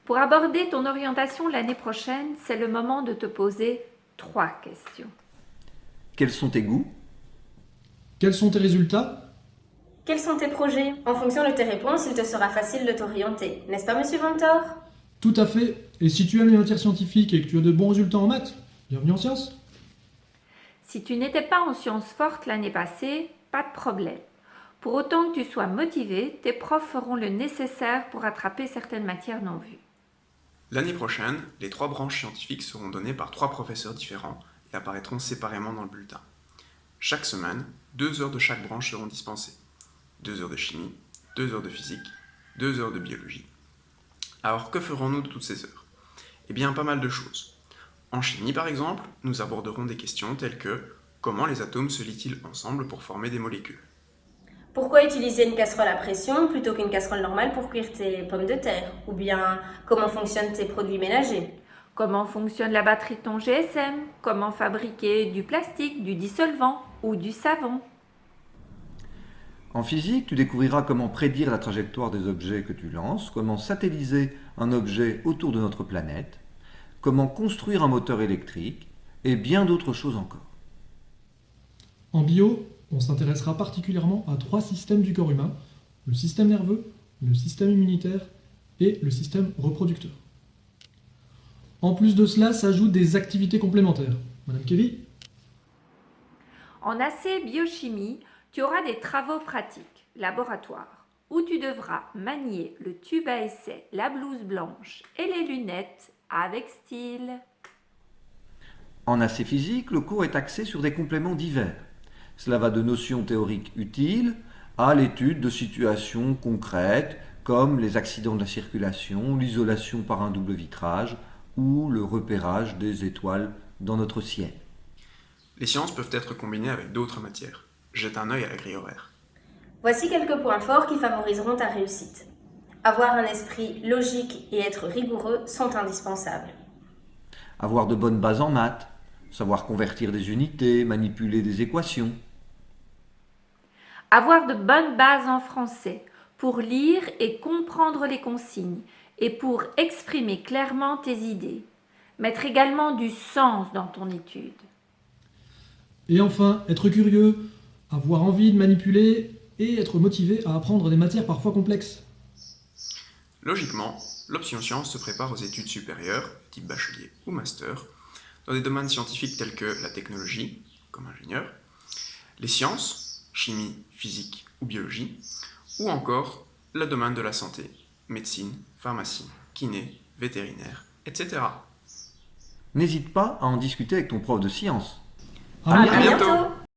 Pour aborder ton orientation l'année prochaine, c'est le moment de te poser 3 questions. Quels sont tes goûts? Quels sont tes résultats? Quels sont tes projets? En fonction de tes réponses, il te sera facile de t'orienter. N'est-ce pas, monsieur Ventor? Tout à fait. Et si tu aimes les matières scientifiques et que tu as de bons résultats en maths, bienvenue en sciences. Si tu n'étais pas en sciences fortes l'année passée, pas de problème. Pour autant que tu sois motivé, tes profs feront le nécessaire pour rattraper certaines matières non vues. L'année prochaine, les 3 branches scientifiques seront données par 3 professeurs différents et apparaîtront séparément dans le bulletin. Chaque semaine, 2 heures de chaque branche seront dispensées. 2 heures de chimie, 2 heures de physique, 2 heures de biologie. Alors que ferons-nous de toutes ces heures? Eh bien, pas mal de choses. En chimie, par exemple, nous aborderons des questions telles que comment les atomes se lient-ils ensemble pour former des molécules? Pourquoi utiliser une casserole à pression plutôt qu'une casserole normale pour cuire tes pommes de terre? Ou bien, comment fonctionnent tes produits ménagers? Comment fonctionne la batterie de ton GSM? Comment fabriquer du plastique, du dissolvant ou du savon? En physique, tu découvriras comment prédire la trajectoire des objets que tu lances, comment satelliser un objet autour de notre planète, comment construire un moteur électrique et bien d'autres choses encore. En bio, on s'intéressera particulièrement à 3 systèmes du corps humain, le système nerveux, le système immunitaire et le système reproducteur. En plus de cela, s'ajoutent des activités complémentaires. Madame Kevin? En AC biochimie, tu auras des travaux pratiques, laboratoires, où tu devras manier le tube à essai, la blouse blanche et les lunettes avec style. En AC physique, le cours est axé sur des compléments divers. Cela va de notions théoriques utiles à l'étude de situations concrètes comme les accidents de la circulation, l'isolation par un double vitrage ou le repérage des étoiles dans notre ciel. Les sciences peuvent être combinées avec d'autres matières. Jette un œil à la grille horaire. Voici quelques points forts qui favoriseront ta réussite. Avoir un esprit logique et être rigoureux sont indispensables. Avoir de bonnes bases en maths, savoir convertir des unités, manipuler des équations. Avoir de bonnes bases en français pour lire et comprendre les consignes et pour exprimer clairement tes idées. Mettre également du sens dans ton étude. Et enfin, être curieux, avoir envie de manipuler et être motivé à apprendre des matières parfois complexes. Logiquement, l'option sciences se prépare aux études supérieures, type bachelier ou master, dans des domaines scientifiques tels que la technologie, comme ingénieur, les sciences, chimie, physique ou biologie, ou encore le domaine de la santé, médecine, pharmacie, kiné, vétérinaire, etc. N'hésite pas à en discuter avec ton prof de sciences. À À bientôt!